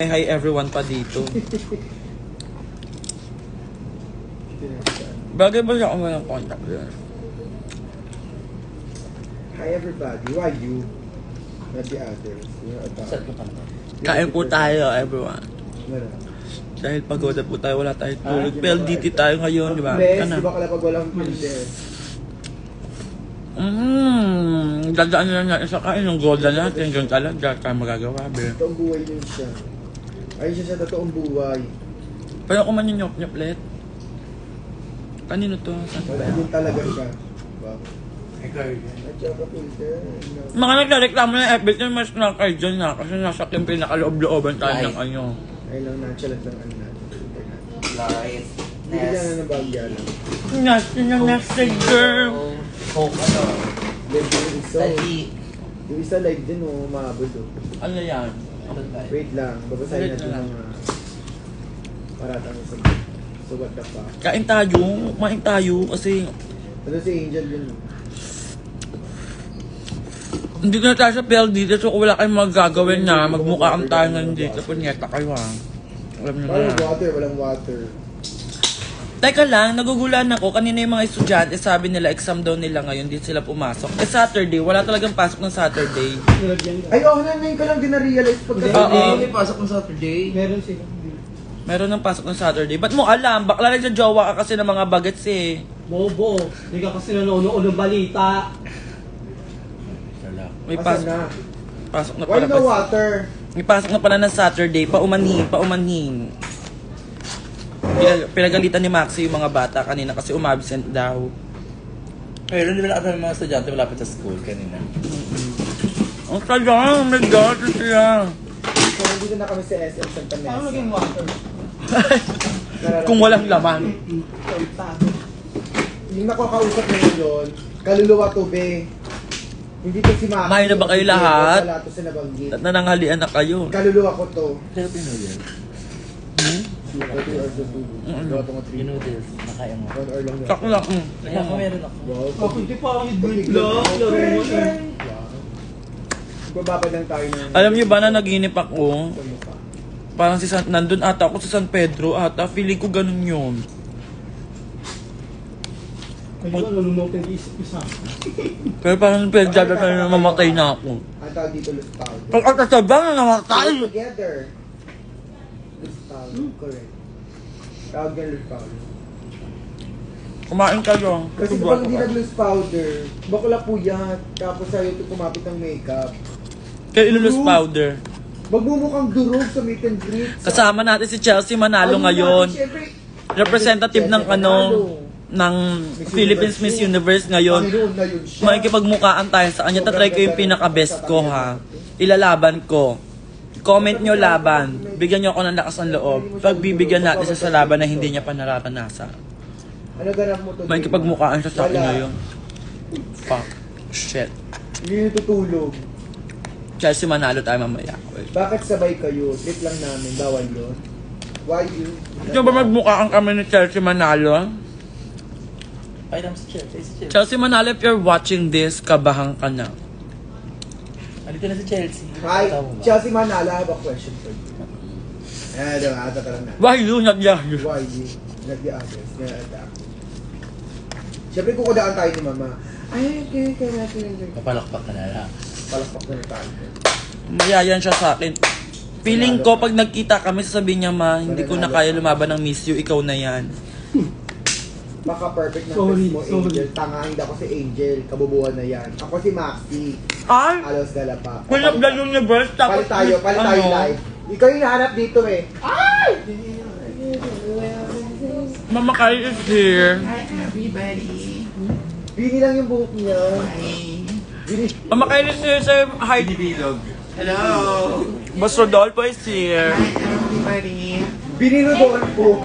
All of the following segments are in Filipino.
Hi everyone pa dito. Bagay ba siya kung walang contact din? Hi everybody, why you? Not the others. Kain po tayo everyone. Dahil pagod na po tayo, wala tayong tulog. PLDT tayo ngayon, di ba? Di ba kala pag walang filter? Dadaan na lang natin sa kain yung golden natin. Ganun talaga, kaya magagawa, be. Totoong buhay din siya. Ayun siya sa totoong buhay. Pero kung man yung nyop-nyop let. Kanino to? Saan ba yan? Yun talaga siya. Wow. At saka filter. Mga nagreklamo ng FB, mas na kayo dyan na. Kasi nasa yung pinakaloob-looban tayo ng ano. Ayun lang, nonchalant lang ano natin. Live. Bigyan na ng bagya lang. Nasty girl. Coke ano? Live din isa. Dali. Yung isa live din oh, maabot oh. Ano yan? Wait lang, babasahin natin mga paratang sa sugat na pa. Kain tayo. Kumain tayo kasi Ano si Angel yun? hindi na tayo sa PLDT, so kung wala kayong magagawin na, magmukhaan tayo ngayon dito. Punyeta kayo ha. Alam nyo Walang na. water, walang water. Teka lang, nagugulan ako. Kanina yung mga estudyante, sabi nila exam daw nila ngayon, di sila pumasok. Eh Saturday, wala talagang pasok ng Saturday. Ay, oh, ngayon ko lang din na-realize pag May pasok ng Saturday. Meron sila. Meron ng pasok ng Saturday. Ba't mo alam? Bakla lang sa jowa ka kasi ng mga bagets eh. Bobo, hindi ka kasi nanonood ng balita. May Asan pasok. na? Pasok na Why pala. no water? May pasok na pala ng Saturday. Paumanhin. Pinagalitan ni Maxi yung mga bata kanina kasi umabsent daw. Meron din wala mga estudyante malapit sa school kanina. Ang sayang, may gato siya. So, nandito na kami sa SM Santa Mesa. Paano naging water? Kung walang laman. Yung nakakausap na yun, kaluluwa to be. Hindi to si Maki. Kumain na ba kayo lahat? Wala to sa nabanggit. At nananghalian na kayo. Kaluluwa ko to. Filipino yun. Yung noodles, nakain mo. 1 hour lang yun. Sakto lang. Kaya ako meron ako. Wow. Ako hindi pa ang hidbit lang. Laro mo eh. Bababad lang tayo ng... Alam niyo ba na naginip ako? sa mukha. Parang nandun ata ako sa San Pedro ata. Feeling ko ganun yun. Ayun, nanonood ng isa. Pero parang pinagdada na mamatay na ako. Ang tawag dito, loose powder. Pag atasaba na namatay! Together. Loose powder, correct. Tawag yan loose powder. Kumain kayo. Kasi kapag hindi nag-loose powder, bakla puyat. Tapos sa'yo ito kumapit ng makeup. Kaya ilulus powder. Magmumukhang durog sa meet and greet. Kasama natin si Chelsea Manalo ngayon. Representative ng ng Philippines Miss Universe ngayon. Makikipagmukaan tayo sa kanya. Tatry ko yung pinaka-best ko ha. Ilalaban ko. Comment nyo laban. Bigyan nyo ako ng lakas ng loob. Pagbibigyan natin siya sa laban na hindi niya pa nararanasan. Ano ganap mo to? Makikipagmukaan siya sa akin ngayon. Fuck. Shit. Hindi tutulog. Chelsea Manalo tayo mamaya. Bakit sabay kayo? Trip lang namin. Bawal yun. Why you? Gusto ba magmukaan kami ni Chelsea Manalo? Pakita mo si Chelsea. Chelsea Manalo, if you're watching this, kabahan ka na. Andito na si Chelsea. Hi, Tama ba? Chelsea Manala, I have a question for you. Diba? Ata lang na. Why you not you? Why you? Not the others. Siyempre kukudaan tayo ni Mama. Ay, okay natin. Papalakpak ka na lang. Palakpak na tayo. Mayayan siya sa akin. Feeling ko, pag nagkita kami, sasabihin niya, ma, hindi ko na kaya lumaban ng Miss You, ikaw na yan. Baka perfect na Sorry, best mo, sorry. Angel. Tanga, hindi ako si Angel. Kabubuhan na yan. Ako si Maxi. Ay! Alos Galapa. Queen of the Universe, tapos... Palit tayo live. Ikaw yung nahanap dito eh. Ay! Mama Kai is here. Hi everybody. Bini lang yung buhok niya. Hi. Bini. Mama Kai is here sa high... Hello. Boss Rodolfo is here. Hi everybody. Bini Rodolfo.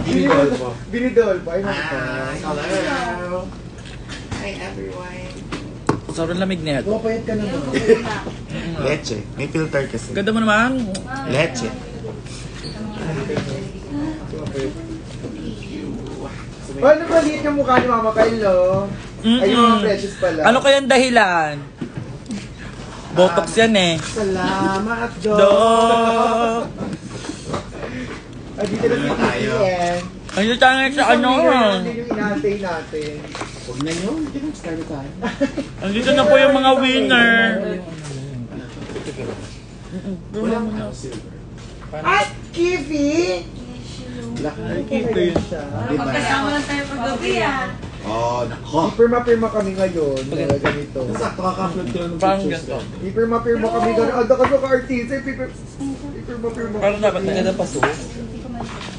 Bini Rodolfo. Bini Rodolfo. Ay, Hi. nakita. Hello. Hi everyone. Sobrang lamig na ito. Pumapayat ka naman. Leche. May filter kasi. Ganda mo naman. Leche. Paano maliit yung mukha ni Mama Kyle, Ay, yung mga precious pala. Ano kayang dahilan? Botox yan eh. Salamat, Diyos. Diyos. Nandito si TTN. Ano tayo sa ano? Hindi yung inaantay natin. Huwag na yun. Hindi na start na tayo. Andito na po yung mga winner. Wala ka silver. Ay, Kiwi! Black na. Kiwi siya. Diba? Kasama lang tayo paggabi ah. Oh, nako. Pirma-pirma kami ngayon. Mga ganito. Sakto ka-upload ko lang ng Parang pictures ganito. ko. Pirma-pirma kami gano'n. Ando ka ka artista. Pirma-pirma. Parang dapat na Maganda pa so.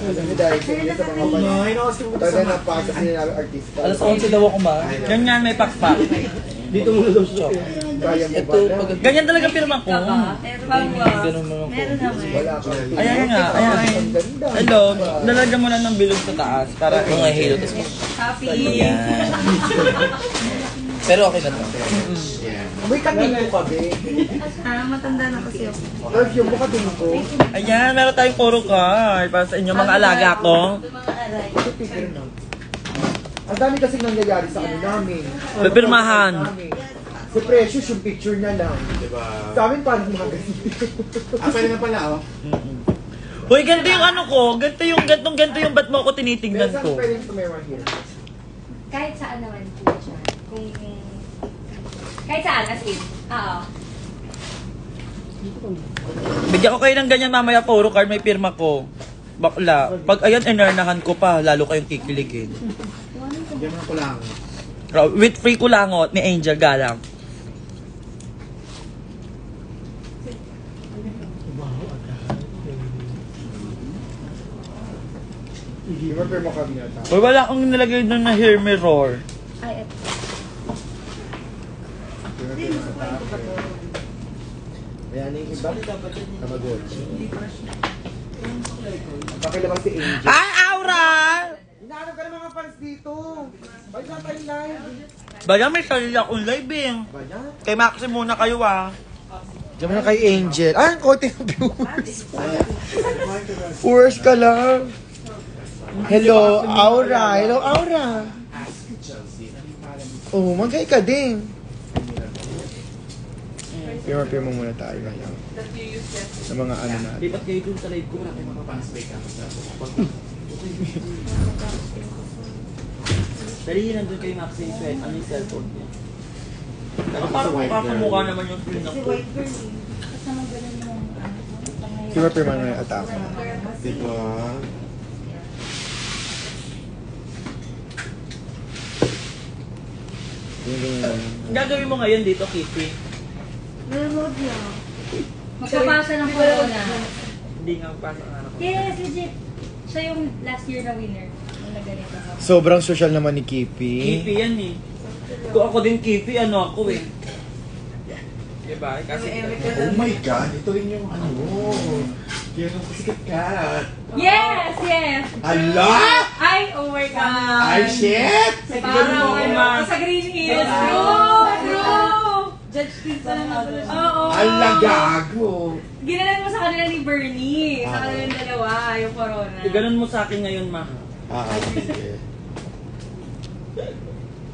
Dami dahil sa mga panay. Ay, nakasin mo Talaga napasok nila namin artista. Alas 11 daw ako ma. Ganyan, may pakpak. Dito muna daw siya. Kaya mo Ito, ba na? pag... Ganyan talaga pirma ko. Ganun mo ako. Wala ka. Ayan nga, ayan. Ang ganda. Hello, lalagyan mo lang ng bilog sa taas para Mga hilo, tapos Happy. Ayan. Pero okay na to. May katingin ko kami. Matanda na kasi ako. Love yung mukha din ko. Ayan, meron tayong puro card para sa inyo mga alaga ko. Ang dami kasing nangyayari sa ano namin. Pipirmahan. Sa Precious, yung picture niya lang. Diba? Sa amin, parang mga ganito. Pwede na pala, oh. Hoy, ganito yung ano ko. Ganito yung ba't mo ako tinitingnan Pero ko. saan pwedeng tumira here? Kahit saan naman po siya. Kahit saan, as in. Oo. Bigyan ko kayo ng ganyan mamaya puro card, may pirma ko. Bakla. Pag ayan, inarnahan ko pa, lalo kayong kikiligin. Diyan mo ko lang. With free kulangot ni Angel Galang. Pirma-pirma kami na tayo. Hoy, wala akong nilagay doon na hair mirror. Ay, eto. Pirma-pirma na tayo. Ayan yung iba. Tamagotchi. Pakilabas si Angel. Hi, Aura! Hinahanap ka ng mga fans dito. Balik na tayo live. Baya may sarili akong live eh. Ba yan? Kay Maxi muna kayo ah. Diyan mo na kay Angel. Ah, ang konti ng viewers. Viewers ka lang. Hello, Aura. Hello, Aura. Oh, magkay ka din. Pirma-pirma muna tayo ngayon. Sa mga ano natin. Lipat kayo dun sa live ko. Dali, nandun kay Maxi yung sweat. Ano yung cellphone niya? Pero parang kakamukha naman yung screen ako. Kasama ganun yung Pirma-pirma na yung atake. Diba? Ang gagawin mo ngayon dito, Kitty? nanonood lang. Magpapasa ng corona. Hindi nga pasok ang anak ko. Yes, legit. Siya yung last year na winner. Yung naganito ako. Sobrang social naman ni Kipi. Kipi yan eh. Kung ako din Kipi, ano ako eh. Diba? Kasi Oh my God, ito rin yung ano. Yan ang pasikat ka. Yes! Yes! Ala! Ay, oh my God! Ay, shit! Parang ano, sa Green Hills. True! True! Judge Pizza na pala siya. Oo. Ala, gago! Ginalan mo sa kanila ni Bernie. Sa kanilang dalawa, yung corona. ganun mo sa akin ngayon, ma. Sige.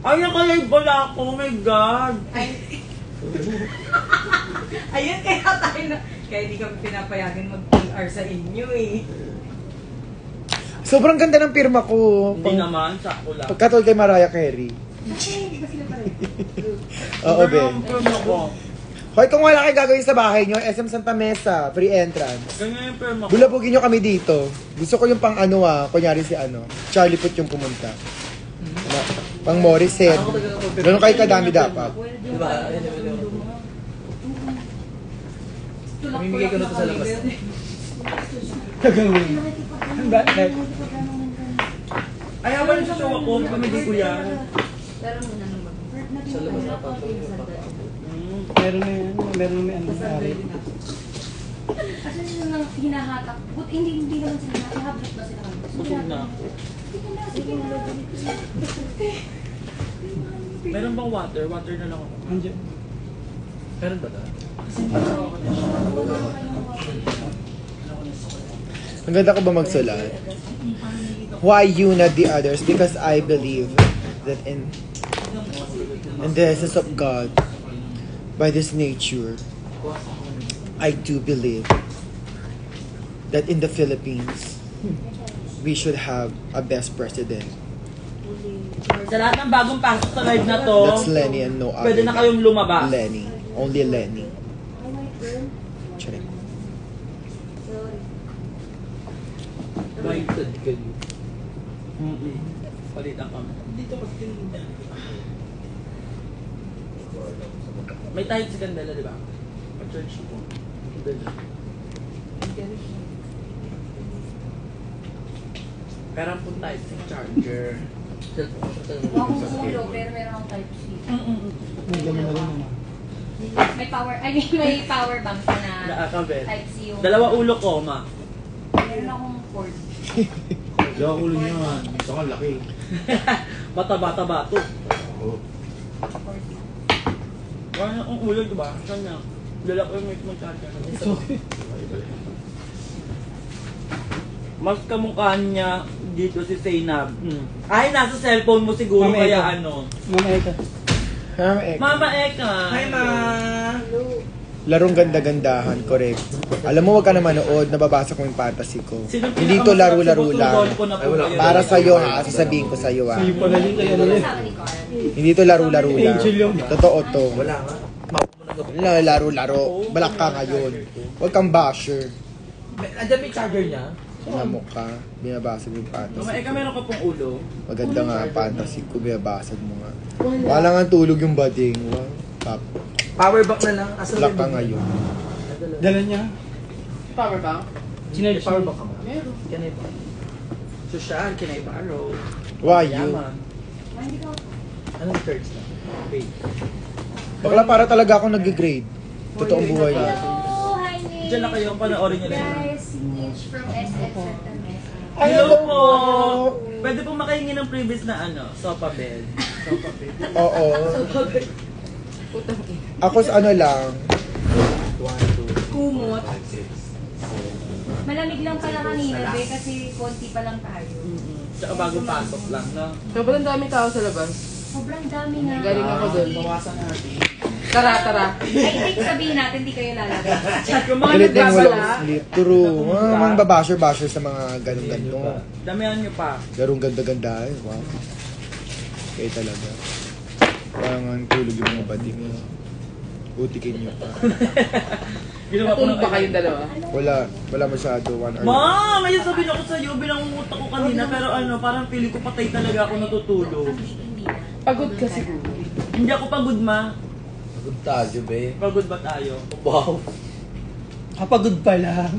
Ay, nakalive pala ako. Oh my God. Ayun, kaya tayo na. Kaya hindi kami pinapayagan mag-PR sa inyo eh. Sobrang ganda ng pirma ko. Hindi naman, sakto lang. Pagkatol kay Mariah Carey. Oo, be. Ako. Hoy, kung wala kayo gagawin sa bahay nyo, SM Santa Mesa, free entrance. Ganyan yung perma ko. Bulabugin nyo kami dito. Gusto ko yung pang ano kunyari si ano, Charlie Puth yung pumunta. Ano, pang Morissette. Ganun kayo kadami dapat. Diba? Mamimigay ko na ito sa labas. Bakit? Ayaw ba sa show ako? Pamili ko yan. Pero muna naman. Sa labas na pa. Meron na yan. Meron na ano sa ari. Kasi yun ang hinahatak. But hindi naman sila hinahabot ba sila kami? Busog na ako. Sige na. Meron bang water? Water na lang ako. Andiyan. Meron ba ito? Ang ganda ko ba magsulat? Why you not the others? Because I believe that in the essence of God, by this nature, I do believe that in the Philippines, we should have a best president. Sa lahat ng bagong pasok sa live na to, That's Lenny and no other. pwede na kayong lumabas. Lenny. Only Lenny. Check. Baited kayo. Palitan kami. Dito pa may tayo sa Candela, di ba? Pa-church ko. Candela. Pero ang punta tayo sa charger. Wala akong ulo, pero meron akong type C. May gano'n na rin naman. May power bank ka na Nakakabit. type C yung... Dalawa ulo ko, ma. Meron akong cord. Diyan ulo niya man. Saka laki. Bata-bata to. Oh. Cord. Wala na akong ulo, di ba? Saan niya? Dala ko yung may charger. Mas kamukha niya dito si Zainab. Ay, nasa cellphone mo siguro, Mama kaya Eka. ano. Mama Eka. Mama Eka! Hi, Ma! Larong ganda-gandahan, correct. Alam mo, wag ka na manood, nababasa ko yung fantasy ko. Sino Hindi to laro-laro lang. Ko na po Ay, wala. kayo. Para sa'yo ha, sasabihin ko sa'yo ha. Sa'yo pala din kayo na Kasama ni Carl. Hindi to laro-laro lang. Angel yung- Totoo to. Wala nga. Wala, laro-laro. Balak ka ngayon. Huwag kang basher. Andiyan may charger niya. Sinamok ka. Binabasag yung Mama fantasy. Eka, meron ka pong ulo. Maganda nga ang fantasy ko, binabasag mo nga. Wala nga tulog yung bading. Wow. Pap. Power bank na lang. Asan Black ka ngayon. Dala niya. Power bank? Sinarge Power niya. bank ka ba? Meron. Can I buy? Social, can I borrow? Why you? Yaman. Ah, hindi ka... Anong church na? Wait. Bakla para talaga ako nag-grade. Totoong buhay yan. Hello! Hi, Nick! Diyan na kayo, panoorin niyo lang. Guys, si Mitch from SF Santander. Hello po! Pwede po makahingi ng previous na ano, sofa bed. Sofa bed. Oo. Ako sa ano lang. 1, 2, Kumot. 5, 6. Malamig lang pala kanina, be, kasi konti pa lang tayo. Tsaka bago pasok lang, no? Sobrang daming tao sa labas. Sobrang dami nga. Galing ako doon. Bawasan natin. Tara, tara. Ay, sabihin natin, di kayo lalabas. Yung mga Galit din nagbabala, walang sleep. True. Mga babasher-basher sa mga ganun-ganto. damihan nyo pa. Garong ganda-ganda. Wow. Kayo talaga. Parang ang tulog yung mga bading. Utikin nyo pa. Ginawa ko Natulog ng ba kayong dalawa? Wala masyado. 1 hour. Ma, may sabihin ako sa'yo, binangunguta ko kanina, pero ano, parang feeling ko patay talaga ako natutulog. Hindi na. Pagod ka siguro. Hindi ako pagod, ma. Pagod tayo, be. Pagod ba tayo? Wow. Kapagod pa lang.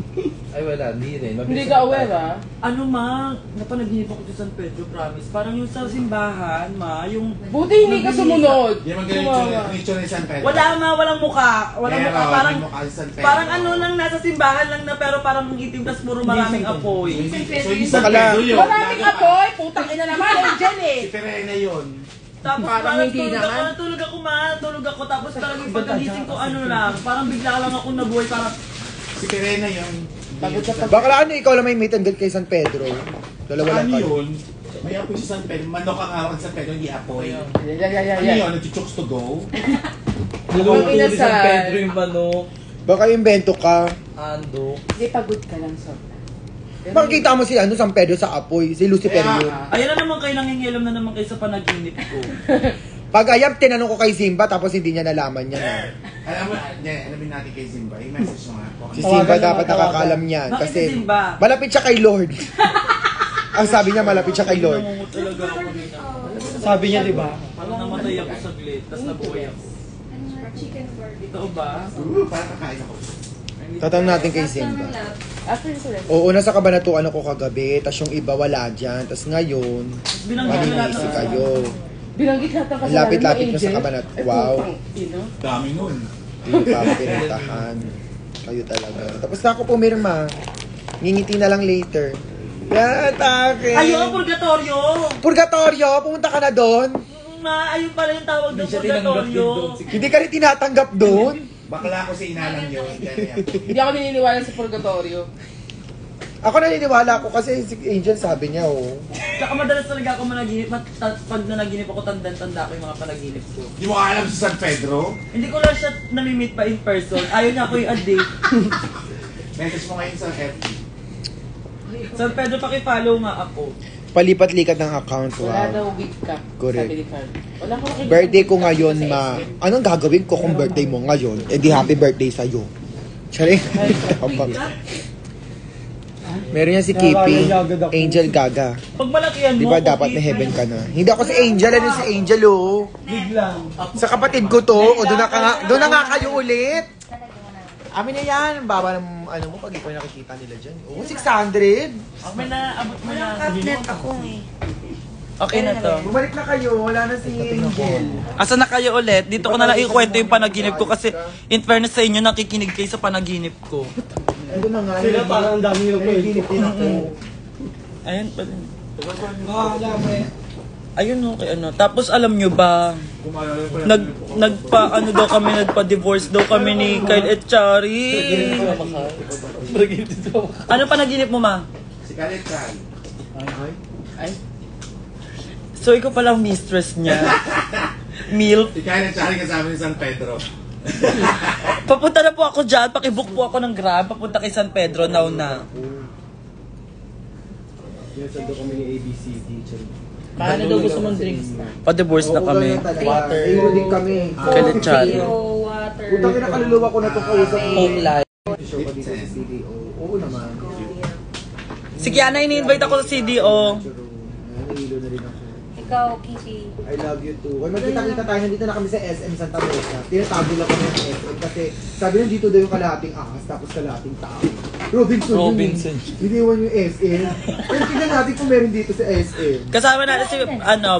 Ay, wala. Hindi rin. Hindi ka aware, ah. Ano, ma? Napanaginip ako sa San Pedro, promise. Parang yung sa simbahan, ma, yung... Buti hindi ka sumunod. Hindi man ganyan yung itsura ni San Pedro. Wala, ma, walang mukha. Walang Pero, mukha. Parang, may mukha si San Pedro. parang ano lang, nasa simbahan lang na, pero parang itim, tas puro maraming apoy. So, yung San Bakala- Pedro yun. Maraming apoy. Putang ina naman. Diyan eh. Si Perena yun. Tapos Parang parang hindi tulog ako, naman. tulog ako, ma, tulog ako. Tapos parang yung pagkagising ko, ano lang, parang bigla lang ako nabuhay, parang... Si Perena yun. Pagod ka pa. Bakla ano, ikaw lang may meet and greet kay San Pedro. Dalawa lang Ano kayo. yun? May apoy sa San Pedro. Manok ang hawak sa San Pedro, hindi apoy. Yeah. Ano yun? Nag-chokes to go? Niluto ni San inasal. Pedro yung manok. Baka invento ka. Ando. Hindi, pagod ka lang, sobra. Makikita mo si ano, San Pedro sa apoy. Si Lucifer Kaya yun. Ayan na naman kayo, nangingilam na naman kayo sa panaginip ko. Pag ayam, tinanong ko kay Simba, tapos hindi niya nalaman yan. Alam mo, alamin natin kay Simba. I-message mo nga po. Si Simba dapat nakakalam yan. Bakit Kasi si Simba? malapit siya kay Lord. Ang sabi niya, malapit siya kay Lord. Nangungut talaga ako kanina. Sabi niya, di ba? Parang namatay ako saglit, tas nabuhay ako. Chicken burger. Totoo ba? Parang kakain ako. Tatanong natin kay Simba. After this ulit. Oo, nasa kabanatuan ako kagabi, tas yung iba wala dyan. Tas ngayon, Binanggit ko lahat maninisi ng- kayo. Binanggit lahat ng Ang kasalanan lapit-lapit mo, nyo sa Angel. kabanat. Eh, Wow. putang ina. Dami nun. Hindi pa ako pinuntahan. Kayo talaga. Tapos na ako pumirma. Ngingiti na lang later. Yan, take. Ayun, purgatorio! Purgatorio, pumunta ka na doon. Ma, ayun pala yung tawag ng Hindi siya tinanggap din purgatorio. doon. Hindi ka rin tinatanggap doon. Bakla ko si inalang yun. Ganyan. Hindi ako naniniwala sa purgatorio. Ako naniniwala ko kasi si Angel sabi niya, oh. Tsaka madalas talaga ako managinip. Pag nanaginip ako, tanda ko yung mga panaginip ko. Di mo alam si San Pedro? Hindi ko lang siya nami-meet pa in person. Ayaw niya ako yung addict. Message mo ngayon sa FB. San Pedro, pakifollow nga ako. Palipat-likat ng account. Wala daw Wow. week cap. Correct. Sabi ni Carl. Wala ko makikita. Birthday ko ngayon, ma. Anong gagawin ko kung birthday mo ngayon? Eh di happy birthday sa'yo. Charing. Meron yan si Kipi. Angel Gaga. Pag malakihan mo, Di ba ako, dapat na Kipi. heaven ka na? Hindi ako si Angel. Ano si Angel, oh? Biglang. Sa kapatid ko to. O doon na nga kayo ulit. Amin na yan. Ang baba ng ano mo pag ikaw nakikita nila dyan. Oh, 600. May naabot mo na. Cabinet ako eh. Okay na to. Bumalik na kayo. Wala na si Angel. Asa na kayo ulit? Dito ko na lang ikwento yung panaginip ko kasi in fairness sa inyo, nakikinig kayo sa panaginip ko. Ito na nga. Sila parang ang dami yung Nanaginip din ako. Ayun pala. Ayun okay ano. Tapos alam nyo ba, nagpa-ano daw kami, nagpa-divorce daw kami ni Kyle Echari. Ano panaginip mo, ma? Si Khaled Khan. Ay. So, ikaw palang mistress niya. Milf. Si Khaled Khan kasama ni San Pedro. Papunta na po ako dyan. Pakibook po ako ng Grab. Papunta kay San Pedro now na. Sinasando kami ni ABCD. Paano daw gusto mong drinks na? Pa-divorce na kami. Water. Ayun din kami. Kay Echari. Water. Utang na kaluluwa ko na itong kausap mo. Home life. Show ko dito sa CDO. Oo naman. Si Kiana, ini-invite ako sa CDO. Nahihilo na rin ako. Ikaw, Kitty. I love you too. Kung magkita-kita tayo, nandito na kami sa SM Santa Rosa. Tinatago lang kami ng SM kasi sabi nandito daw yung kalahating ahas tapos kalahating tao. Robinson. Robinson. Biniwan yung SM. Pero tignan natin kung meron dito sa SM. Kasama natin si,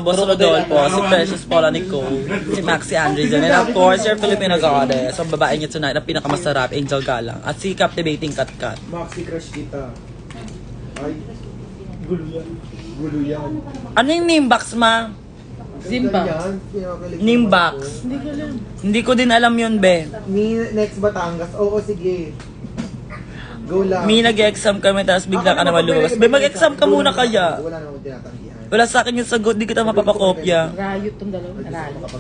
Boss Rodolfo, si Precious Paula Nicole, si Maxi Andres, and of course, your Filipino goddess, ang babae niya tonight, ang pinakamasarap, Angel Galang, at si Captivating Katkat. Maxi crush kita. Ay. Gulo yan. Gulo yan. Ano yung name box, ma? Zimba. Yan, pinakakilig Name naman box. ako. Hindi ko alam. Hindi ko din alam yun, be. Next Batangas. Oo, sige. Go lang. Mi, nag-exam kami, tapos bigla ka naman lumabas. Be, mag-exam ka muna kaya. Wala namang tinatanggihan. Wala sa akin yung sagot, di kita mapapakopya. Rayot tong dalawa. Rayot.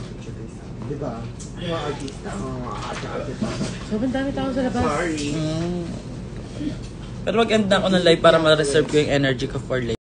Di ba? Yung mga artista. Mga artista. Sobrang dami tao sa labas. Sorry. Pero mag-end na ako ng live para ma-reserve ko yung energy ko for later.